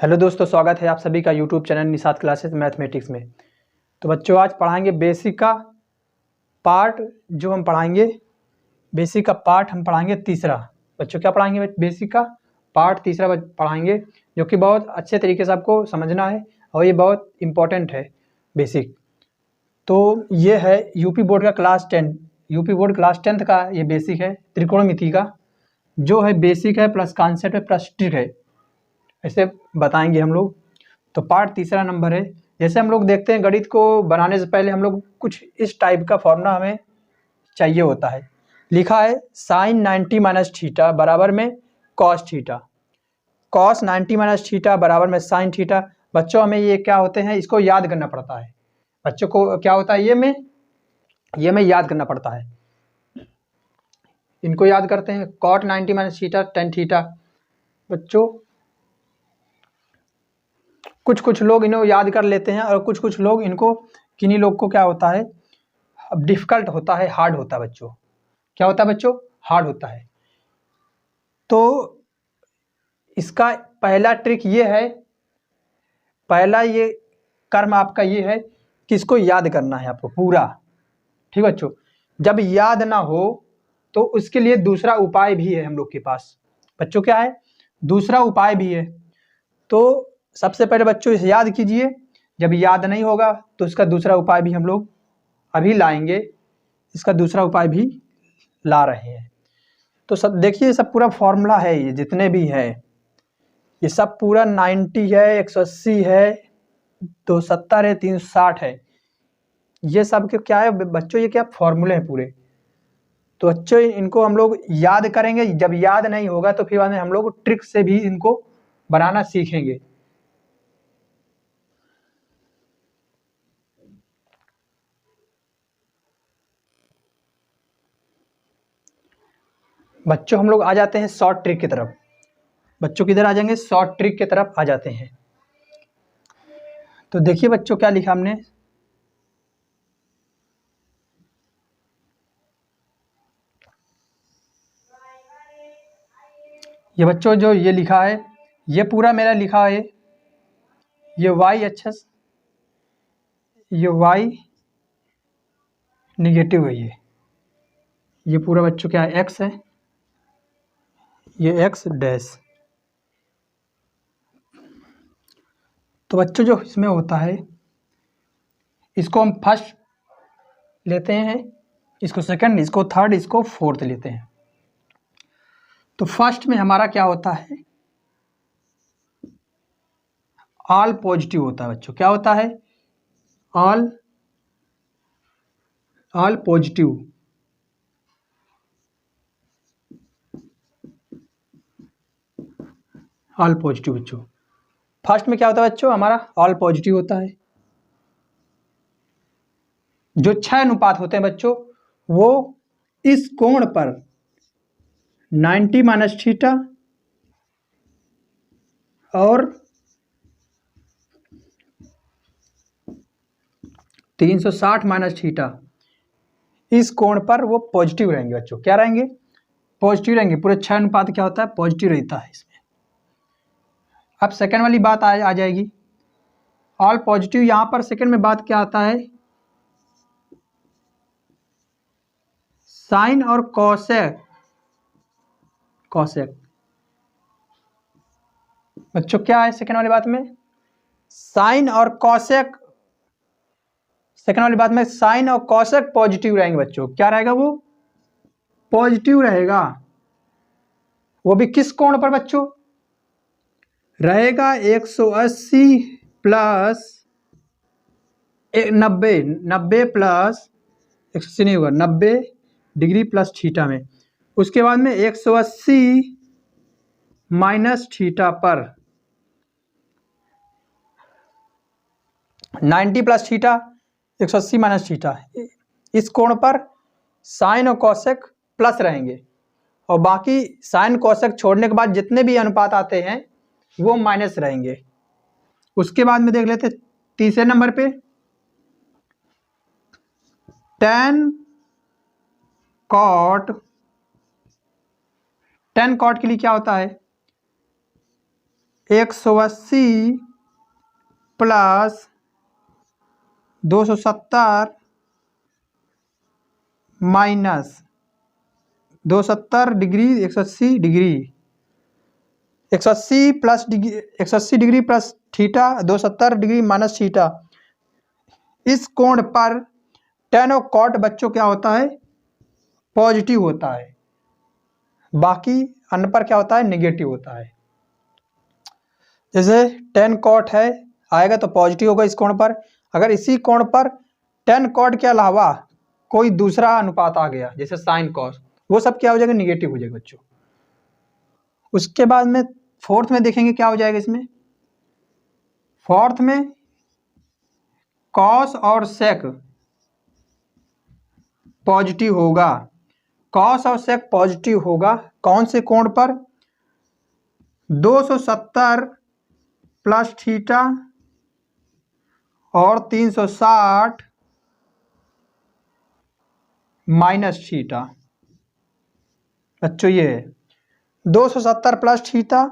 Hello दोस्तों, स्वागत है आप सभी का YouTube channel Nishad classes mathematics में। तो बच्चों आज पढ़ाएंगे बेसिक का पार्ट। जो हम पढ़ाएंगे बेसिक का पार्ट हम पढ़ाएंगे तीसरा। बच्चों क्या पढ़ाएंगे? बेसिक का पार्ट तीसरा पढ़ाएंगे, जो कि बहुत अच्छे तरीके से आपको समझना है और ये बहुत इम्पोर्टेंट है बेसिक। तो ये है यूपी बोर्ड का class 10, UP board class 10th का ये बेसिक है त्रिकोणमिति का, जो है बेसिक है प्लस कॉन्सेप्ट है प्लस ट्रिक है, ऐसे बताएंगे हम लोग। तो पार्ट तीसरा नंबर है। जैसे हम लोग देखते हैं गणित को बनाने से पहले हम लोग कुछ इस टाइप का फॉर्मूला हमें चाहिए होता है। लिखा है साइन 90 माइनस थीटा बराबर में cos theta, cos 90 minus theta बराबर में साइन थीटा। बच्चों हमें ये क्या होते हैं, इसको याद करना पड़ता है। बच्चों को क्या होता है, ये में याद करना पड़ता है। इनको याद करते हैं, cot 90 minus theta tan theta. बच्चों कुछ लोग इन्हें याद कर लेते हैं और कुछ लोग इनको, किन्हीं लोग को क्या होता है, अब डिफ़िकल्ट होता है, हार्ड होता है बच्चों। क्या होता है बच्चों? हार्ड होता है। तो इसका पहला ट्रिक ये है, पहला ये कर्म आपका ये है कि इसको याद करना है आपको पूरा। ठीक बच्चों, जब याद ना हो तो उसके लिए दूसरा उपाय भी है हम लोग के पास। बच्चों क्या है? दूसरा उपाय भी है। तो सबसे पहले बच्चों इसे याद कीजिए, जब याद नहीं होगा तो इसका दूसरा उपाय भी हम लोग अभी लाएंगे। इसका दूसरा उपाय भी ला रहे हैं। तो सब देखिए, सब पूरा फॉर्मूला है, ये जितने भी है ये सब पूरा 90 है, 180 है, 270 है, 360 है। ये सब के क्या है बच्चों, ये क्या फॉर्मूले हैं पूरे। तो बच्चों इनको हम लोग याद करेंगे। जब याद नहीं होगा तो फिर बाद में हम लोग ट्रिक से भी इनको बनाना सीखेंगे। बच्चों हम लोग आ जाते हैं शॉर्ट ट्रिक की तरफ। बच्चों किधर आ जाएंगे? शॉर्ट ट्रिक की तरफ आ जाते हैं। तो देखिए बच्चों क्या लिखा हमने, ये बच्चों जो ये लिखा है ये पूरा मेरा लिखा है। ये y एक्सिस, ये y निगेटिव है। ये पूरा बच्चों क्या है? x है, ये x डैश। तो बच्चों जो इसमें होता है, इसको हम फर्स्ट लेते हैं, इसको सेकंड, इसको थर्ड, इसको फोर्थ लेते हैं। तो फर्स्ट में हमारा क्या होता है? ऑल पॉजिटिव होता है बच्चों। क्या होता है? All positive. ऑल पॉजिटिव बच्चों, फर्स्ट में क्या होता है बच्चों? हमारा ऑल पॉजिटिव होता है। जो 6 अनुपात होते हैं बच्चों, वो इस कोण पर 90 माइनस थीटा और 360 माइनस थीटा, इस कोण पर वो पॉजिटिव रहेंगे बच्चों। क्या रहेंगे? पॉजिटिव रहेंगे। पूरे 6 अनुपात क्या होता है? पॉजिटिव रहता है इसमें। अब सेकंड वाली बात आ जाएगी, ऑल पॉजिटिव। यहां पर सेकंड में बात क्या आता है? साइन और कॉसेक। बच्चों क्या है सेकंड वाली बात में? साइन और कॉसेक। सेकंड वाली बात में साइन और कॉसेक पॉजिटिव रहेंगे बच्चों। क्या रहेगा? वो पॉजिटिव रहेगा। वो भी किस कोण पर बच्चों रहेगा? 180 प्लस 90 प्लस 180 नहीं होगा, 90 डिग्री प्लस थीटा में। उसके बाद में 180 माइनस थीटा पर 90 प्लस थीटा, 180 माइनस थीटा, इस कोण पर साइन और कॉसेक प्लस रहेंगे और बाकी साइन कॉसेक छोड़ने के बाद जितने भी अनुपात आते हैं वो माइनस रहेंगे। उसके बाद में देख लेते तीसरे नंबर पे, टेन कॉट के लिए क्या होता है? 180 plus 270 minus 270 degree 180 degree 180 plus degree 180 degree plus theta 270 degree minus theta. इस कोण पर tan और cot बच्चों क्या होता है, पॉजिटिव होता है, बाकी अन्य पर क्या होता है, नेगेटिव होता है। जैसे tan cot है आएगा तो पॉजिटिव होगा इस कोण पर। अगर इसी कोण पर tan cot के अलावा कोई दूसरा अनुपात आ गया जैसे sin cos, वो सब क्या हो जाएगा, निगेटिव हो जाएगा बच्चों। उसके बाद में फोर्थ में देखेंगे क्या हो जाएगा इसमें। फोर्थ में cos और sec पॉजिटिव होगा। cos और sec पॉजिटिव होगा कौन से कोण पर, 270 प्लस थीटा और 360 माइनस थीटा। बच्चों ये 270 प्लस थीटा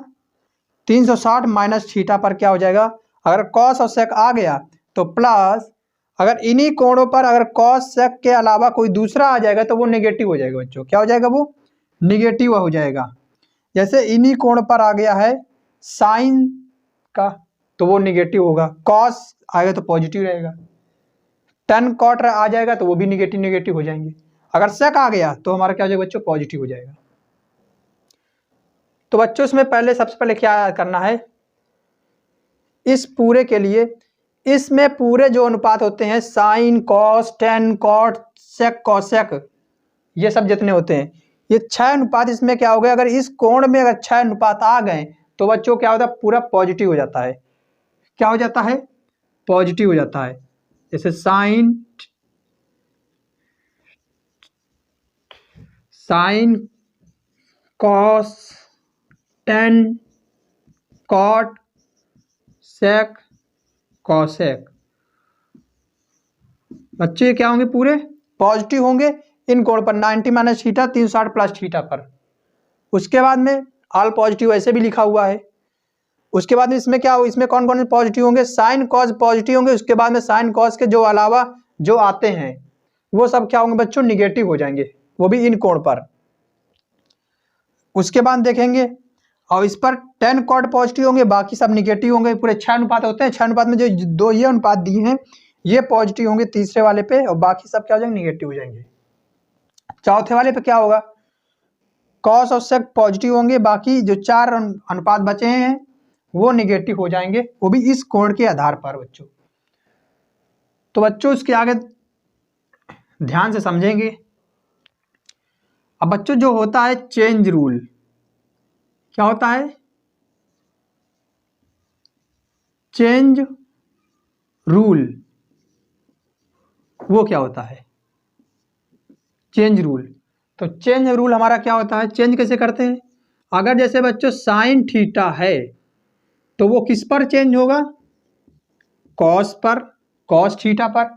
360 माइनस थीटा पर क्या हो जाएगा, अगर cos और sec आ गया तो प्लस, अगर इन्हीं कोणों पर अगर cos sec के अलावा कोई दूसरा आ जाएगा तो वो नेगेटिव हो जाएगा बच्चों। क्या हो जाएगा, वो निगेटिव हो जाएगा। जैसे इन्हीं कोण पर आ गया है साइन का तो वो निगेटिव होगा, cos आएगा तो पॉजिटिव रहेगा, tan cot आ जाएगा तो वो भी निगेटिव हो जाएंगे। अगर sec आ गया तो हमारा क्या हो जाएगा बच्चों, पॉजिटिव हो जाएगा। तो बच्चों इसमें पहले सबसे पहले क्या करना है, इस पूरे के लिए इसमें पूरे जो अनुपात होते हैं sine cos tan cot sec cosec, ये सब जितने होते हैं ये 6 अनुपात इसमें क्या हो गए, अगर इस कोण में अगर 6 अनुपात आ गए तो बच्चों क्या होता है, पूरा पॉजिटिव हो जाता है। क्या हो जाता है, पॉजिटिव हो जाता है। जैसे sine cos tan cot sec cosec, बच्चे क्या होंगे, पूरे पॉजिटिव होंगे इन कोण पर 90 माइनस थीटा 360 प्लस थीटा पर। उसके बाद में ऑल पॉजिटिव ऐसे भी लिखा हुआ है। उसके बाद में इसमें क्या हो, इसमें कौन कौन से पॉजिटिव होंगे, साइन कॉस पॉजिटिव होंगे। उसके बाद में साइन कॉस के जो अलावा जो आते हैं वो सब क्या होंगे बच्चों, निगेटिव हो जाएंगे, वो भी इन कोण पर। उसके बाद देखेंगे और इस पर tan cot पॉजिटिव होंगे, बाकी सब निगेटिव होंगे। पूरे 6 अनुपात होते हैं, 6 अनुपात में जो दो ये अनुपात दिए हैं ये पॉजिटिव होंगे तीसरे वाले पे, और बाकी सब क्या हो जाएंगे, निगेटिव हो जाएंगे। चौथे वाले पे क्या होगा, cos और sec पॉजिटिव होंगे, बाकी जो 4 अनुपात बचे हैं वो निगेटिव हो जाएंगे, वो भी इस कोण के आधार पर बच्चों। तो बच्चों इसके आगे ध्यान से समझेंगे। अब बच्चों जो होता है चेंज रूल, क्या होता है, चेंज रूल, वो क्या होता है, चेंज रूल। तो चेंज रूल हमारा क्या होता है, चेंज कैसे करते हैं। अगर जैसे बच्चों साइन थीटा है तो वो किस पर चेंज होगा, कॉस पर, कॉस थीटा पर।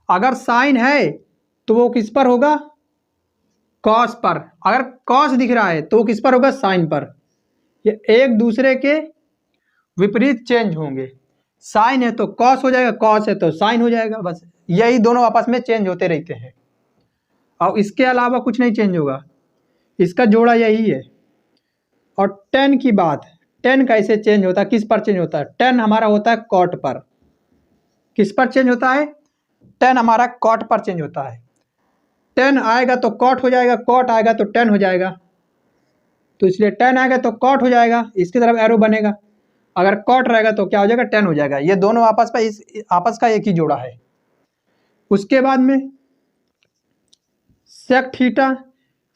अगर साइन है तो वो किस पर होगा, कॉस पर। अगर कॉस दिख रहा है तो वो किस पर होगा, साइन पर। ये एक दूसरे के विपरीत चेंज होंगे, साइन है तो कॉस हो जाएगा, कॉस है तो साइन हो जाएगा, बस यही दोनों आपस में चेंज होते रहते हैं और इसके अलावा कुछ नहीं चेंज होगा, इसका जोड़ा यही है। और tan की बात, tan कैसे चेंज होता है, किस पर चेंज होता है, tan हमारा होता है कॉट पर। किस पर चेंज होता है, tan हमारा कॉट पर चेंज होता है। tan आएगा तो कॉट हो जाएगा, कॉट आएगा तो tan हो जाएगा, तो इसलिए tan आएगा तो कॉट हो जाएगा, इसकी तरफ एरो बनेगा। अगर कॉट रहेगा तो क्या हो जाएगा, tan हो जाएगा। ये दोनों आपस में आपस का एक ही जोड़ा है। उसके बाद में सेक थीटा,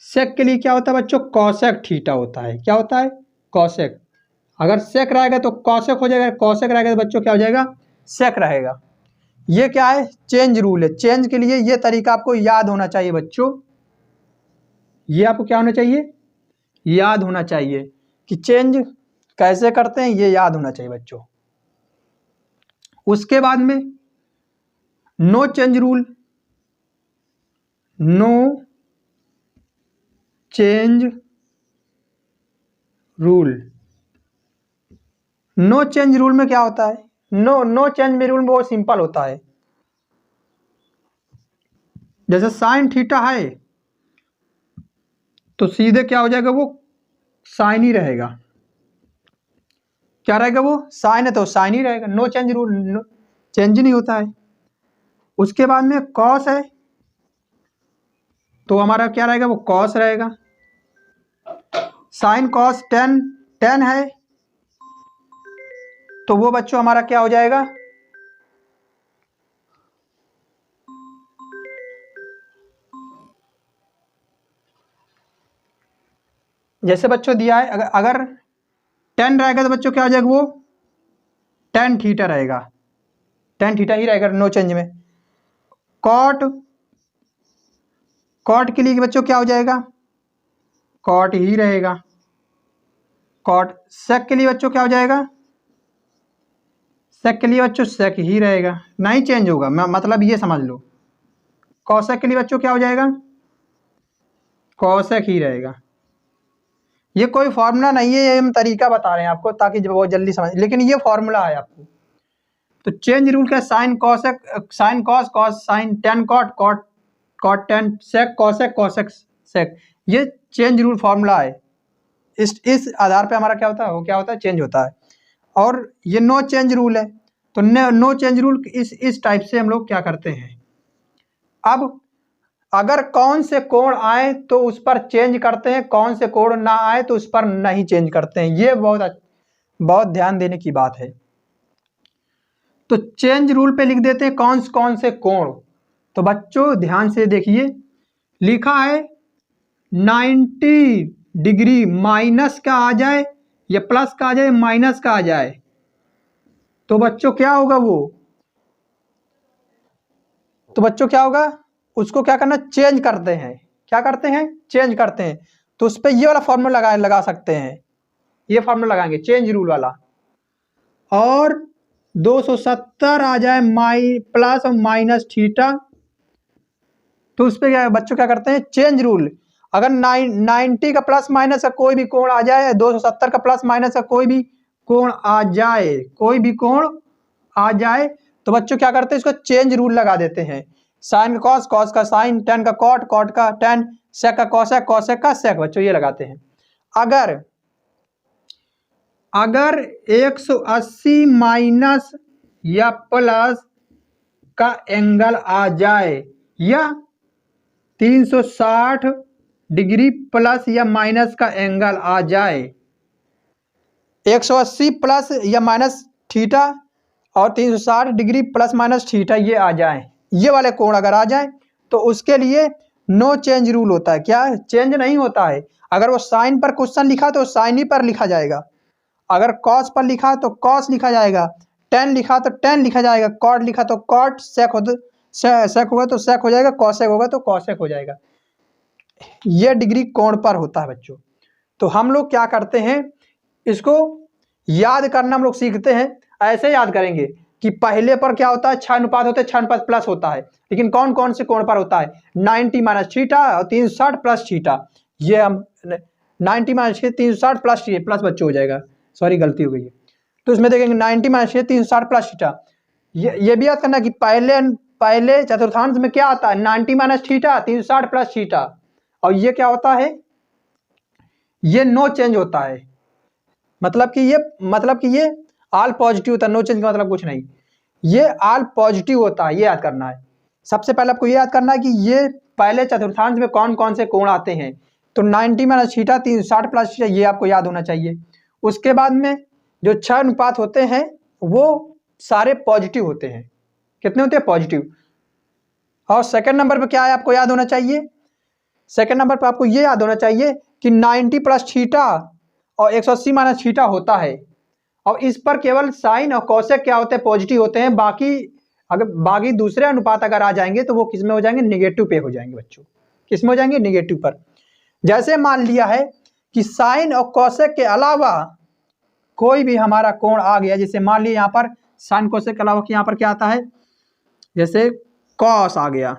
सेक के लिए क्या होता है बच्चों, कॉसेक थीटा होता है। क्या होता है, कॉसेक। अगर सेक रहेगा तो कॉसेक हो जाएगा, कॉसेक रहेगा तो बच्चों क्या हो जाएगा, सेक रहेगा। ये क्या है, चेंज रूल है। चेंज के लिए ये तरीका आपको याद होना चाहिए बच्चों, ये आपको क्या होना चाहिए, याद होना चाहिए कि चेंज कैसे करते हैं, ये याद होना चाहिए बच्चों। उसके बाद में no change rule, no change rule, no change rule में क्या होता है, नो चेंज में रूल में बहुत सिंपल होता है। जैसे साइन थीटा है तो सीधे क्या हो जाएगा, वो साइन ही रहेगा। क्या रहेगा, वो साइन है तो साइन ही रहेगा, नो चेंज रूल, चेंज नहीं होता है। उसके बाद में कॉस है तो हमारा क्या रहेगा, वो कॉस रहेगा। साइन कॉस टेन, टेन है तो वो बच्चों हमारा क्या हो जाएगा, जैसे बच्चों दिया है अगर टेन रहेगा तो बच्चों क्या हो जाएगा, वो टेन थीटा रहेगा, टेन थीटा ही रहेगा नो चेंज में। कॉट, कॉट के लिए बच्चों क्या हो जाएगा, कॉट ही रहेगा। कॉट सेक के लिए बच्चों क्या हो जाएगा, सेक के लिए बच्चों सेक ही रहेगा, नहीं चेंज होगा, मतलब ये समझ लो। कॉसेक के लिए बच्चों क्या हो जाएगा, कॉसेक ही रहेगा। ये कोई फॉर्मूला नहीं है, ये हम तरीका बता रहे हैं आपको ताकि बहुत जल्दी समझ, लेकिन ये फॉर्मूला है आपको। तो चेंज रूल का sine cosec, sine cos, cos sine, tan cot, cot cot tan, sec cosec, cosec sec, ये चेंज रूल फॉर्मूला है। इस आधार पे हमारा क्या होता है, वो क्या होता है, चेंज होता है। और ये नो चेंज रूल है, तो नो चेंज रूल इस टाइप से हम लोग क्या करते हैं। अब अगर कौन से कोण आए तो उस पर चेंज करते हैं, कौन से कोण ना आए तो उस पर नहीं चेंज करते हैं, ये बहुत ध्यान देने की बात है। तो चेंज रूल पे लिख देते हैं कौन से कोण। तो बच्चों ध्यान से देखिए, लिखा है 90 डिग्री माइनस का आ जाए या प्लस का आ जाए, माइनस का आ जाए, तो बच्चों क्या होगा, वो तो बच्चों क्या होगा, उसको क्या करना, चेंज करते हैं। क्या करते हैं, चेंज करते हैं। तो उस पर ये वाला फॉर्मूला लगा सकते हैं, ये फॉर्मूला लगाएंगे चेंज रूल वाला। और 270 आ जाए प्लस और माइनस थीटा, तो उस पर क्या बच्चों क्या करते हैं, चेंज रूल। अगर 90 का प्लस माइनस का कोई भी कोण आ जाए, 270 का प्लस माइनस का कोई भी कोण आ जाए, कोई भी कोण आ जाए, तो बच्चों क्या करते हैं, इसको चेंज रूल लगा देते हैं। साइन का कॉस, कॉस का साइन, टेन का कॉट, कॉट का टेन, सेक का कॉसेक, कॉसेक का सेक, बच्चों ये लगाते हैं। अगर 180 माइनस या प्लस का एंगल आ जाए या 360 डिग्री प्लस या माइनस का एंगल आ जाए, 180 प्लस या माइनस थीटा और 360 डिग्री प्लस माइनस थीटा ये आ जाए, ये वाले कोण अगर आ जाए तो उसके लिए नो चेंज रूल होता है। क्या चेंज नहीं होता है। अगर वो साइन पर क्वेश्चन लिखा तो साइन ही पर लिखा जाएगा, अगर कॉस पर लिखा तो कॉस लिखा जाएगा, टेन लिखा तो टेन लिखा जाएगा, कॉट लिखा तो कॉट, सेक हो तो सेक होगा तो सेक हो जाएगा, कॉसेक होगा तो कॉसेक हो जाएगा। ये डिग्री कोण पर होता है बच्चों। तो हम लोग क्या करते हैं, इसको याद करना हम लोग सीखते हैं। ऐसे याद करेंगे कि पहले पर क्या होता है, 6 अनुपात होते हैं, 6 अनुपात प्लस होता है, लेकिन कौन कौन से कोण पर होता है, 90 माइनस थीटा और 360 प्लस थीटा। ये हम 90 माइनस 360 प्लस प्लस बच्चों हो जाएगा, सॉरी गलती हो गई है। तो इसमें देखेंगे 90 माइनस 360 प्लस थीटा। ये भी याद करना कि पहले चतुर्थांश में क्या आता है, 90 माइनस थीटा 360 प्लस थीटा, और ये क्या होता है, ये नो चेंज होता है। मतलब कि ये ऑल पॉजिटिव होता है, नो चेंज का मतलब कुछ नहीं, ये ऑल पॉजिटिव होता है, ये याद करना है। सबसे पहले आपको ये याद करना है कि ये पहले चतुर्थांश में कौन कौन से कोण आते हैं। तो 90 माइनस थीटा 360 प्लस थीटा, ये आपको याद होना चाहिए। उसके बाद में जो 6 अनुपात होते हैं वो सारे पॉजिटिव होते हैं। कितने होते हैं, पॉजिटिव। और सेकंड नंबर पर क्या है, आपको याद होना चाहिए, सेकंड नंबर पर आपको ये याद होना चाहिए कि 90 प्लस थीटा और 180 माइनस थीटा होता है, और इस पर केवल साइन और कोसेक क्या होते हैं, पॉजिटिव होते हैं। बाकी दूसरे अनुपात अगर आ जाएंगे तो वो किस में हो जाएंगे, निगेटिव पे हो जाएंगे बच्चों। किस में हो जाएंगे, निगेटिव पर। जैसे मान लिया है कि साइन और कोसेक के अलावा कोई भी हमारा कोण आ गया, जैसे मान लिया यहाँ पर साइन कोसेक के अलावा यहाँ पर क्या आता है, जैसे कॉस आ गया,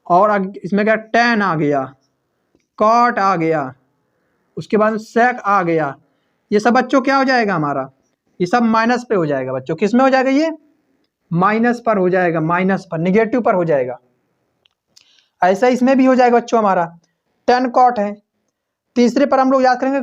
और इसमें क्या टेन आ गया, कॉट आ गया, उसके बाद सेक आ गया, ये सब बच्चों क्या हो जाएगा हमारा, ये सब माइनस पे हो जाएगा बच्चों। किस में हो जाएगा? ये माइनस पर हो जाएगा, माइनस पर, निगेटिव पर हो जाएगा। ऐसा इसमें भी हो जाएगा बच्चों हमारा। tan cot है, तीसरे पर हम लोग याद करेंगे,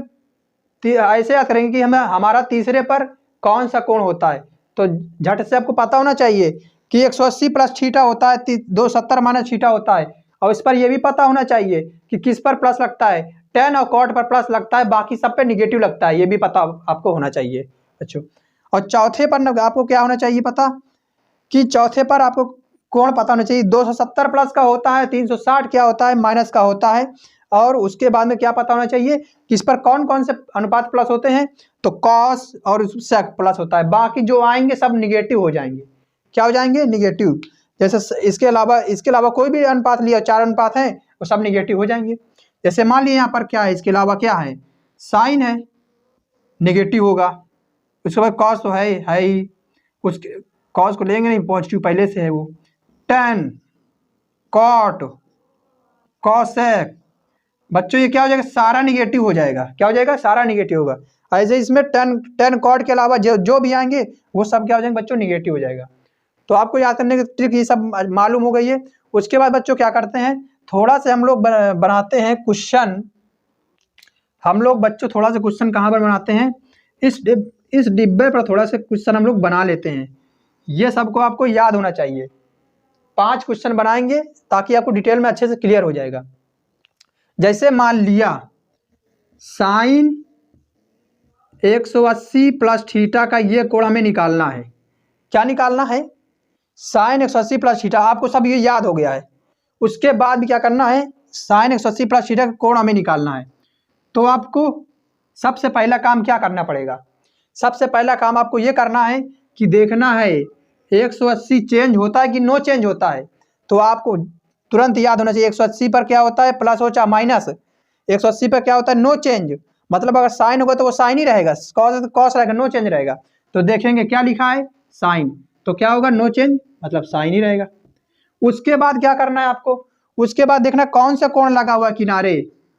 ऐसे याद करेंगे कि हमें हमारा तीसरे पर कौन सा कोण होता है। तो झट से आपको पता होना चाहिए कि 180 प्लस थीटा होता है, 270 माइनस थीटा होता है। और इस पर यह भी पता होना चाहिए कि किस पर प्लस लगता है, tan और cot पर प्लस लगता है, बाकी सब पे निगेटिव लगता है। ये भी पता आपको होना चाहिए बच्चों। और चौथे पर आपको क्या होना चाहिए पता, कि चौथे पर आपको कोण पता होना चाहिए। 270 प्लस का होता है, 360 क्या होता है, माइनस का होता है। और उसके बाद में क्या पता होना चाहिए कि इस पर कौन कौन से अनुपात प्लस होते हैं, तो कॉस और सेक प्लस होता है। बाकी जो आएंगे सब निगेटिव हो जाएंगे। क्या हो जाएंगे? निगेटिव। जैसे इसके अलावा कोई भी अनुपात लिया, 4 अनुपात हैं, वो सब निगेटिव हो जाएंगे। जैसे मान लिया यहाँ पर क्या है, इसके अलावा क्या है, साइन है, निगेटिव होगा। उसके बाद कॉस तो है ही, उसके कॉस को लेंगे नहीं, पॉजिटिव पहले से है वो। tan, cot, cosec, बच्चों ये क्या हो जाएगा, सारा निगेटिव हो जाएगा। क्या हो जाएगा? सारा निगेटिव होगा। ऐसे इसमें tan cot के अलावा जो भी आएंगे वो सब क्या हो जाएंगे बच्चों, निगेटिव हो जाएगा। तो आपको याद करने की ट्रिक ये सब मालूम हो गई है। उसके बाद बच्चों क्या करते हैं, थोड़ा से हम लोग बनाते हैं क्वेश्चन। हम लोग बच्चों थोड़ा सा क्वेश्चन कहाँ पर बनाते हैं, इस डिब्बे पर थोड़ा सा क्वेश्चन हम लोग बना लेते हैं। ये सबको आपको याद होना चाहिए। 5 क्वेश्चन बनाएंगे ताकि आपको डिटेल में अच्छे से क्लियर हो जाएगा। जैसे मान लिया साइन 180 प्लस थीटा का ये कोण हमें निकालना है। क्या निकालना है? Sine 180 plus theta. आपको सब ये याद हो गया है। उसके बाद भी क्या करना है, साइन 180 प्लस थीटा का कोण हमें निकालना है। तो आपको सबसे पहला काम क्या करना पड़ेगा, सबसे पहला काम आपको ये करना है कि देखना है 180 चेंज होता है कि नो चेंज होता है। तो आपको तुरंत याद होना चाहिए 180 पर क्या होता है, प्लस हो चाहे माइनस। 180 पर क्या होता है, नो चेंज। मतलब अगर साइन होगा तो वो साइन ही रहेगा, कॉस तो कॉस रहेगा, नो चेंज रहेगा। तो देखेंगे क्या लिखा है, साइन, तो क्या होगा, नो चेंज, मतलब साइन ही रहेगा। उसके बाद क्या करना है आपको, उसके बाद देखना कौन सा कोण लगा हुआ है किनारे।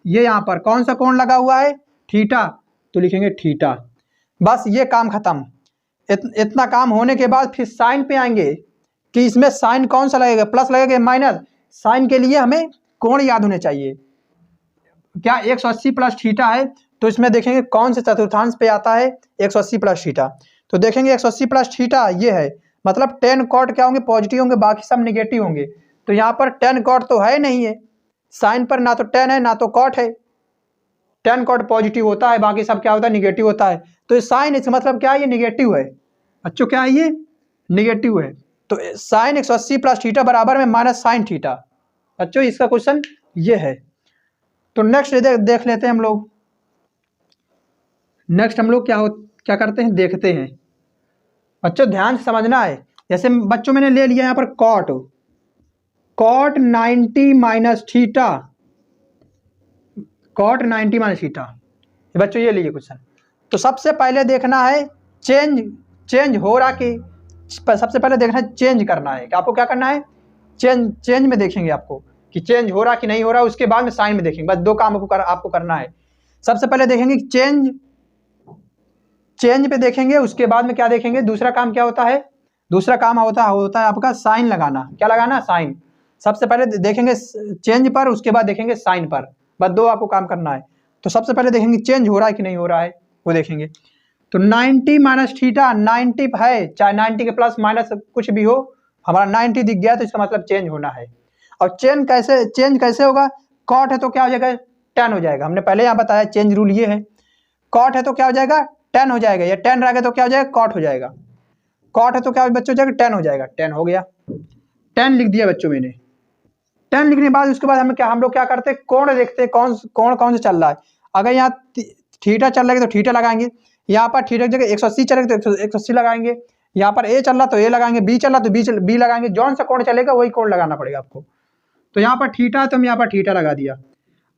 ये यहाँ पर कौन सा कोण लगा हुआ है, थीटा, तो लिखेंगे थीटा। बस ये काम खत्म। इतना काम होने के बाद फिर साइन पे आएंगे कि इसमें साइन कौन सा लगेगा, प्लस लगेगा माइनस। साइन के लिए हमें कोण याद होने चाहिए। क्या 180 प्लस थीटा है, तो इसमें देखेंगे कौन से चतुर्थांश पे आता है 180 प्लस थीटा। तो देखेंगे 180 प्लस थीटा ये है, मतलब tan cot क्या होंगे, पॉजिटिव होंगे, बाकी सब निगेटिव होंगे। तो यहाँ पर tan cot तो है नहीं है, साइन पर ना तो tan है ना तो cot है। tan cot पॉजिटिव होता है, बाकी सब क्या होता है, निगेटिव होता है। तो साइन इसका मतलब क्या है, ये निगेटिव है बच्चों। क्या है ये, निगेटिव है। तो साइन 180 प्लस थीटा बराबर में माइनस साइन थीटा। बच्चों इसका क्वेश्चन ये है। तो नेक्स्ट देख लेते हैं हम लोग। नेक्स्ट हम लोग क्या करते हैं, देखते हैं। बच्चों ध्यान से समझना है। जैसे बच्चों मैंने ले लिया यहाँ पर cot 90 minus theta, cot 90 minus theta. बच्चों ये लीजिए क्वेश्चन। तो सबसे पहले देखना है चेंज हो रहा कि, सबसे पहले देखना है चेंज करना है कि आपको क्या करना है, चेंज में देखेंगे आपको कि चेंज हो रहा कि नहीं हो रहा। उसके बाद में साइन में देखेंगे। बस 2 काम आपको करना है। सबसे पहले देखेंगे चेंज पे देखेंगे। उसके बाद में क्या देखेंगे, दूसरा काम क्या होता है, दूसरा काम होता है आपका साइन लगाना। क्या लगाना, साइन। सबसे पहले देखेंगे चेंज पर, उसके बाद देखेंगे साइन पर। बस 2 आपको काम करना है। तो सबसे पहले देखेंगे चेंज हो रहा है कि नहीं हो रहा है, वो देखेंगे। तो 90 माइनस थीटा, 90 है, चाहे 90 के प्लस माइनस कुछ भी हो, हमारा 90 दिख गया तो इसका मतलब चेंज होना है। और चेंज कैसे होगा, कॉट है तो क्या हो जाएगा, tan हो जाएगा। हमने पहले यहाँ बताया चेंज रूल ये है। कॉट है तो क्या हो जाएगा, tan हो जाएगा, या tan रहेगा तो क्या हो जाएगा, कॉट हो जाएगा। कॉट है तो क्या बच्चों हो जाएगा, tan हो जाएगा, tan हो गया। tan लिख दिया बच्चों मैंने। tan लिखने के बाद उसके बाद हम लोग क्या करते हैं, कोण देखते हैं, कौन से चल रहा है। अगर यहाँ थीटा चल रहा है तो थीटा लगाएंगे। यहाँ पर थीटा की जगह 180 चलेगा तो 180 लगाएंगे। यहाँ पर ए चल रहा तो ए लगाएंगे, बी चल रहा तो बी लगाएंगे। जौन सा कोण चलेगा वही कोण लगाना पड़ेगा आपको। तो यहाँ पर थीटा है तो हम यहाँ पर थीटा लगा दिया।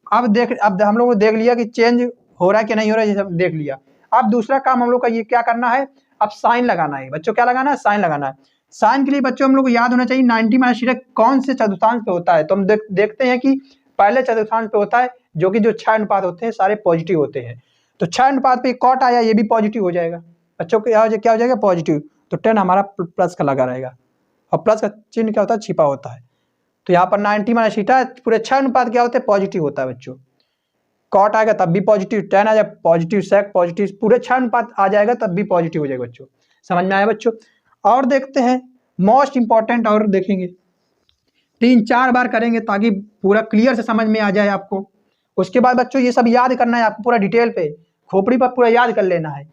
अब हम लोग ने देख लिया कि चेंज हो रहा है कि नहीं हो रहा है, ये सब देख लिया। अब दूसरा काम हम लोग का ये क्या करना है, अब साइन लगाना है बच्चों। क्या लगाना है, साइन लगाना है। साइन के लिए बच्चों हम लोग को याद होना चाहिए 90 माइनस थीटा कौन से चतुर्थांश पे होता है। तो हम देखते हैं कि पहले चतुर्थांश पे होता है, जो 6 अनुपात होते हैं सारे पॉजिटिव होते हैं। तो 6 अनुपात पे कॉट आया, ये भी पॉजिटिव हो जाएगा बच्चों क्या हो जाएगा पॉजिटिव, तो 10 हमारा प्लस का लगा रहेगा और प्लस का चिन्ह क्या होता है छिपा होता है। तो यहाँ पर 90 माइनस थीटा पूरे 6 अनुपात क्या होते हैं पॉजिटिव होता है बच्चों। कॉट आएगा तब भी पॉजिटिव, टेन आ जाए पॉजिटिव, सेक पॉजिटिव, पूरे 6 अनुपात आ जाएगा तब भी पॉजिटिव हो जाएगा बच्चों। समझ में आया बच्चों। और देखते हैं मोस्ट इंपॉर्टेंट, और देखेंगे 3-4 बार करेंगे ताकि पूरा क्लियर से समझ में आ जाए आपको। उसके बाद बच्चों ये सब याद करना है आपको पूरा डिटेल पे, खोपड़ी पर पूरा याद कर लेना है।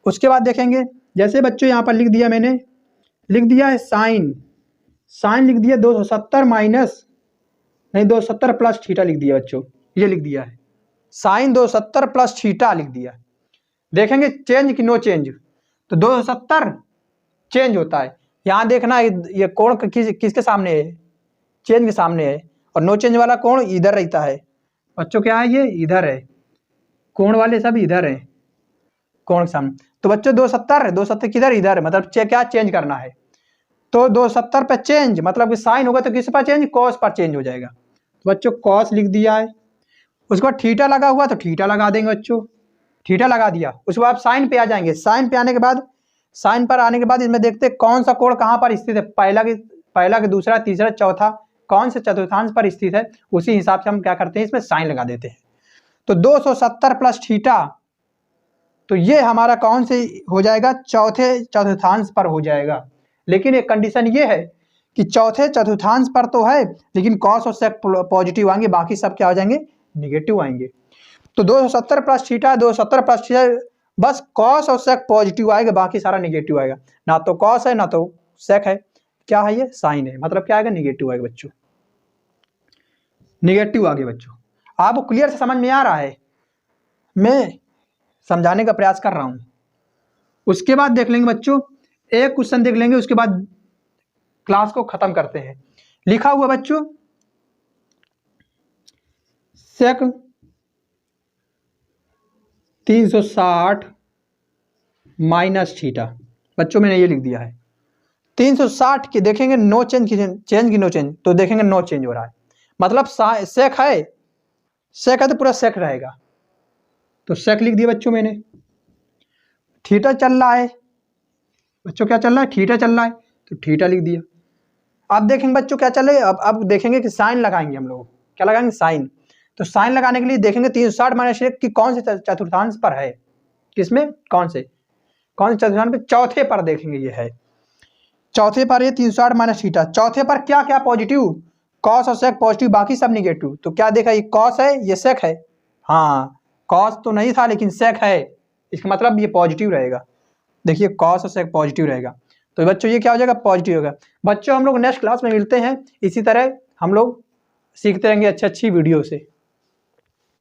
उसके बाद देखेंगे जैसे बच्चों यहाँ पर लिख दिया मैंने, लिख दिया है साइन, साइन लिख दिया 270 माइनस नहीं 270 प्लस थीटा लिख दिया बच्चों, ये लिख दिया है साइन 270 प्लस थीटा लिख दिया। देखेंगे चेंज कि नो चेंज, तो 270 चेंज होता है। यहाँ देखना ये कोण किसके सामने है, चेंज के सामने है, और नो चेंज वाला कोण इधर रहता है बच्चों। क्या है ये इधर है, कोण वाले सब इधर है कोण के सामने। तो बच्चों 270 किधर इधर है, मतलब क्या चेंज करना है। तो 270 पे चेंज मतलब कि साइन होगा तो किस पर चेंज, कॉस पर चेंज हो जाएगा। तो बच्चों कॉस लिख दिया है। उसके बाद थीटा लगा हुआ तो थीटा लगा देंगे बच्चों, थीटा लगा दिया। उसके बाद साइन पे आ जाएंगे, साइन पे आने के बाद, साइन पर आने के बाद इसमें देखते हैं कौन सा कोण कहाँ पर स्थित है, पहला के दूसरा तीसरा चौथा कौन से चतुर्थांश पर स्थित है, उसी हिसाब से हम क्या करते हैं इसमें साइन लगा देते हैं। तो 270 प्लस थीटा, तो ये हमारा कौन से हो जाएगा, चौथे चतुर्थांश पर हो जाएगा। लेकिन एक कंडीशन ये है कि चौथे चतुर्थांश पर तो है लेकिन कॉस और सेक पॉजिटिव आएंगे, बाकी सब क्या हो जाएंगे निगेटिव आएंगे। तो 270 प्लस थीटा 270 प्लस थीटा, बस कॉस और सेक पॉजिटिव आएगा, बाकी सारा निगेटिव आएगा। ना तो कॉस है ना तो सेक है, क्या है ये साइन है, मतलब क्या आएगा निगेटिव आएगा बच्चों, निगेटिव आगे बच्चों। आपको क्लियर से समझ में आ रहा है, मैं समझाने का प्रयास कर रहा हूं। उसके बाद देख लेंगे बच्चों एक क्वेश्चन देख लेंगे, उसके बाद क्लास को खत्म करते हैं। लिखा हुआ बच्चों सेक 360 माइनस थीटा, बच्चों मैंने ये लिख दिया है 360 के। देखेंगे नो चेंज की नो चेंज, तो देखेंगे नो चेंज हो रहा है, मतलब सेक है, सेक है तो पूरा सेक रहेगा, तो सेक लिख दिया बच्चों मैंने। थीटा चल रहा है बच्चों, क्या चल रहा है थीटा चल रहा है, तो थीटा लिख दिया। अब देखेंगे बच्चों क्या चल रहा है, अब देखेंगे कि साइन लगाएंगे हम लोग, क्या लगाएंगे साइन। तो साइन लगाने के लिए देखेंगे 360 माइनस की कौन से चतुर्थांश पर है, किसमें कौन से चतुर्थांश पे, चौथे पर देखेंगे ये है, चौथे पर ये 360 माइनस थीटा। चौथे पर क्या क्या पॉजिटिव, कॉस और सेक पॉजिटिव, बाकी सब निगेटिव। तो क्या देखा ये कॉस है ये सेक है, हाँ कॉस तो नहीं था लेकिन सेक है, इसका मतलब ये पॉजिटिव रहेगा। देखिए कॉस और सेक पॉजिटिव रहेगा, तो बच्चों ये क्या हो जाएगा पॉजिटिव होगा। बच्चों हम लोग नेक्स्ट क्लास में मिलते हैं, इसी तरह हम लोग सीखते रहेंगे अच्छी वीडियो से।